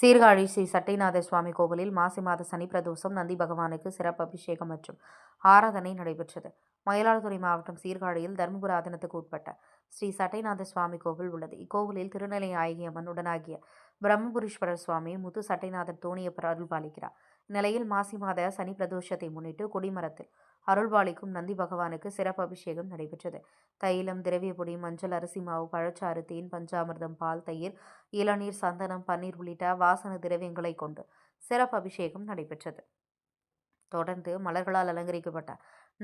சீர்காழி ஸ்ரீ சட்டைநாத சுவாமி கோவிலில் மாசி மாத சனி பிரதோஷம் நந்தி பகவானுக்கு சிறப்பு அபிஷேகம் மற்றும் ஆராதனை நடைபெற்றது. மயிலாடுதுறை மாவட்டம் சீர்காழியில் தர்மபுர ஆதீனத்துக்கு உட்பட்ட ஸ்ரீ சட்டைநாத சுவாமி கோவில் உள்ளது. இக்கோவிலில் திருநிலை ஆகிய உடனாகிய பிரம்மபுரீஸ்வரர் சுவாமி முத்து சட்டைநாதர் தோணியப்பர் அருள்பாலிக்கிறார். இந்நிலையில் மாசி மாத சனி பிரதோஷத்தை முன்னிட்டு கொடிமரத்தில் அருள்பாலிக்கும் நந்தி பகவானுக்கு சிறப்பு அபிஷேகம் நடைபெற்றது. தைலம், திரவியப்பொடி, மஞ்சள், அரிசி மாவு, பழச்சாறு, தேன், பஞ்சாமிர்தம், பால், தயிர், இளநீர், சந்தனம், பன்னீர் உள்ளிட்ட வாசன திரவியங்களை கொண்டு சிறப்பு அபிஷேகம் நடைபெற்றது. தொடர்ந்து மலர்களால் அலங்கரிக்கப்பட்ட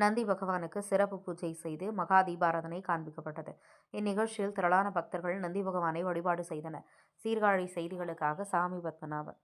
நந்தி பகவானுக்கு சிறப்பு பூஜை செய்து மகா தீபாராதனை காண்பிக்கப்பட்டது. இந்நிகழ்ச்சியில் திரளான பக்தர்கள் நந்தி பகவானை வழிபாடு செய்தனர். சீர்காழி செய்திகளுக்காக சாமி பத்மநாபன்.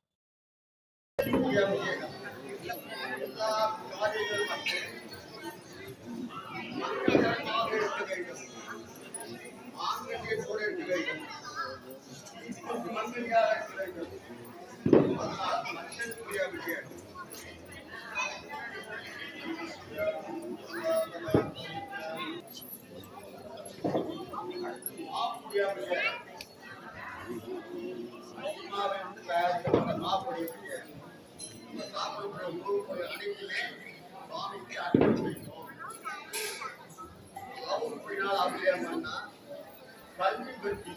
கல்வி பற்றி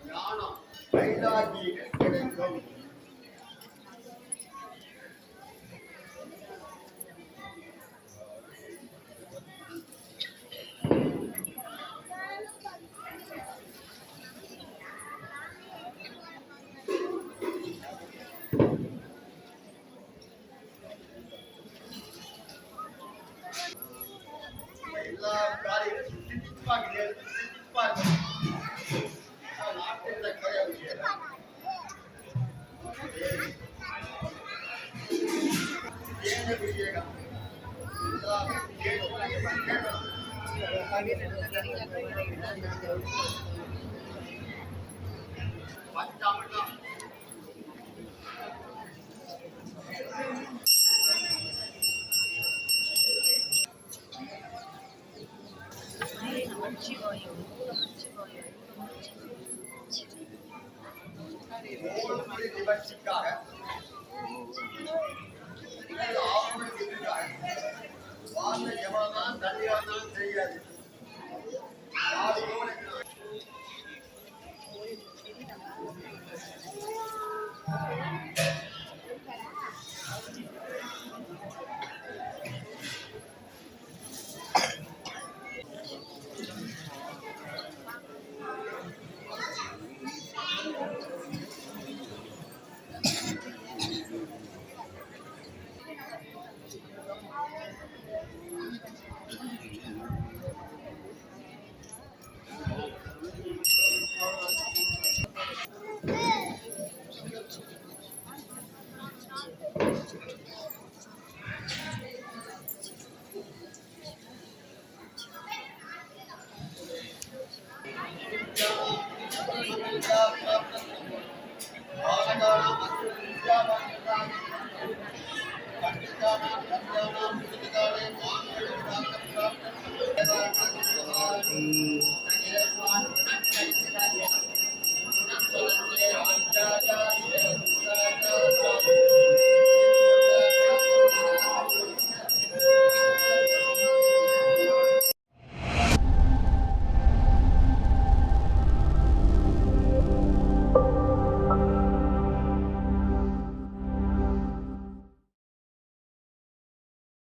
ஞானம் வைராகியம் கிடைக்கும். எல்லா காரியங்களும் சிந்திப்பார்கள் நாட்டில் கரைய விஷயம் பஞ்சாமிர்த